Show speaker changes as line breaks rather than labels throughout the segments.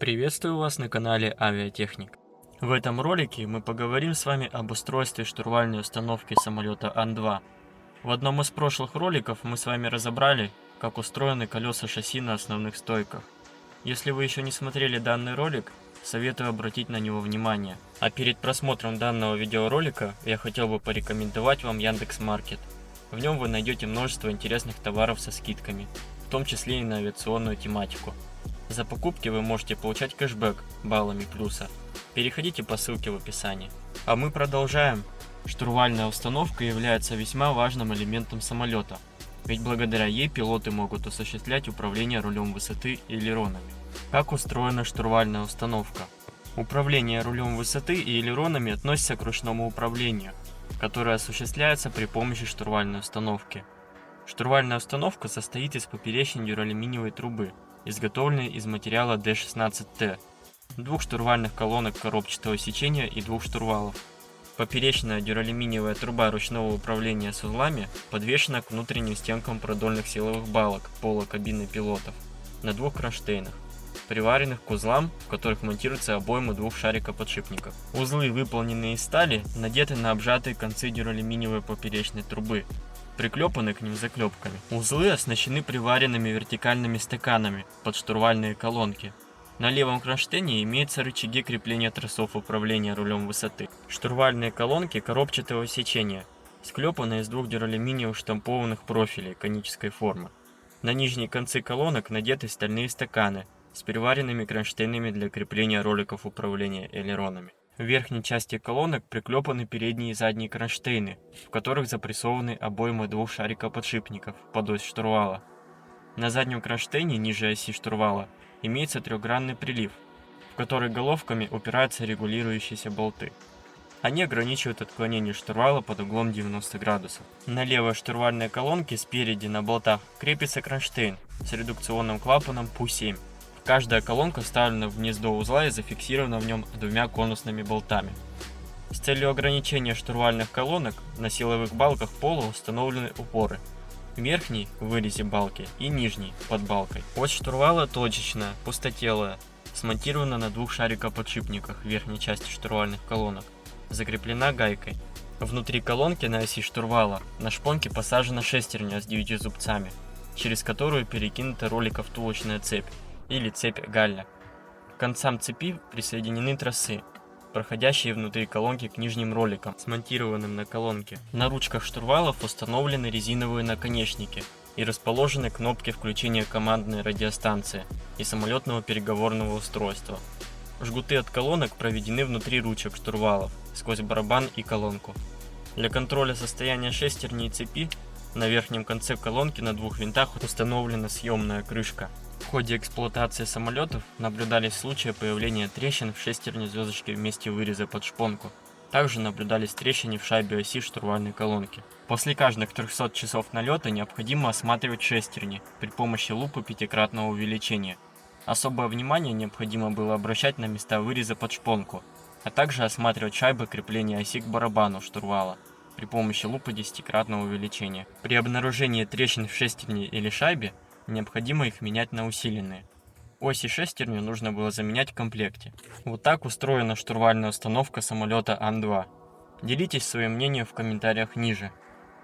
Приветствую вас на канале Авиатехник. В этом ролике мы поговорим с вами об устройстве штурвальной установки самолета Ан-2. В одном из прошлых роликов мы с вами разобрали, как устроены колеса шасси на основных стойках. Если вы еще не смотрели данный ролик, советую обратить на него внимание. А перед просмотром данного видеоролика я хотел бы порекомендовать вам Яндекс.Маркет. В нем вы найдете множество интересных товаров со скидками, в том числе и на авиационную тематику. За покупки вы можете получать кэшбэк баллами плюса. Переходите по ссылке в описании. А мы продолжаем. Штурвальная установка является весьма важным элементом самолета, ведь благодаря ей пилоты могут осуществлять управление рулем высоты и элеронами. Как устроена штурвальная установка? Управление рулем высоты и элеронами относится к ручному управлению, которое осуществляется при помощи штурвальной установки. Штурвальная установка состоит из поперечной дюралюминиевой трубы, изготовленной из материала D16T, двух штурвальных колонок коробчатого сечения и двух штурвалов. Поперечная дюралюминиевая труба ручного управления с узлами подвешена к внутренним стенкам продольных силовых балок пола кабины пилотов на двух кронштейнах, приваренных к узлам, в которых монтируются обоймы двух шарикоподшипников. Узлы, выполненные из стали, надеты на обжатые концы дюралюминиевой поперечной трубы, приклепаны к ним заклепками. Узлы оснащены приваренными вертикальными стаканами под штурвальные колонки. На левом кронштейне имеются рычаги крепления тросов управления рулем высоты. Штурвальные колонки коробчатого сечения, склепаны из двух дюралюминиевых штампованных профилей конической формы. На нижние концы колонок надеты стальные стаканы с приваренными кронштейнами для крепления роликов управления элеронами. В верхней части колонок приклепаны передние и задние кронштейны, в которых запрессованы обоймы двух шарикоподшипников под ось штурвала. На заднем кронштейне ниже оси штурвала имеется трехгранный прилив, в который головками упираются регулирующиеся болты. Они ограничивают отклонение штурвала под углом 90 градусов. На левой штурвальной колонке спереди на болтах крепится кронштейн с редукционным клапаном ПУ-7. Каждая колонка вставлена в гнездо узла и зафиксирована в нем двумя конусными болтами. С целью ограничения штурвальных колонок на силовых балках пола установлены упоры. Верхний в вырезе балки и нижний под балкой. Ось штурвала точечная, пустотелая, смонтирована на двух шарикоподшипниках в верхней части штурвальных колонок, закреплена гайкой. Внутри колонки на оси штурвала на шпонке посажена шестерня с 9 зубцами, через которую перекинута роликово-втулочная цепь или цепь Галля. К концам цепи присоединены тросы, проходящие внутри колонки к нижним роликам, смонтированным на колонке. На ручках штурвалов установлены резиновые наконечники и расположены кнопки включения командной радиостанции и самолетного переговорного устройства. Жгуты от колонок проведены внутри ручек штурвалов, сквозь барабан и колонку. Для контроля состояния шестерни и цепи на верхнем конце колонки на двух винтах установлена съемная крышка. В ходе эксплуатации самолетов наблюдались случаи появления трещин в шестерне звездочки в месте выреза под шпонку. Также наблюдались трещины в шайбе оси штурвальной колонки. После каждых 300 часов налета необходимо осматривать шестерни при помощи лупы пятикратного увеличения. Особое внимание необходимо было обращать на места выреза под шпонку, а также осматривать шайбы крепления оси к барабану штурвала при помощи лупы 10-кратного увеличения. При обнаружении трещин в шестерне или шайбе необходимо их менять на усиленные. Оси шестерню нужно было заменять в комплекте. Вот так устроена штурвальная установка самолета Ан-2. Делитесь своим мнением в комментариях ниже.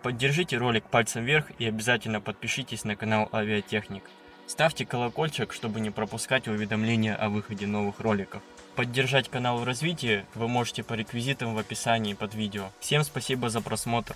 Поддержите ролик пальцем вверх и обязательно подпишитесь на канал Авиатехник. Ставьте колокольчик, чтобы не пропускать уведомления о выходе новых роликов. Поддержать канал в развитии вы можете по реквизитам в описании под видео. Всем спасибо за просмотр.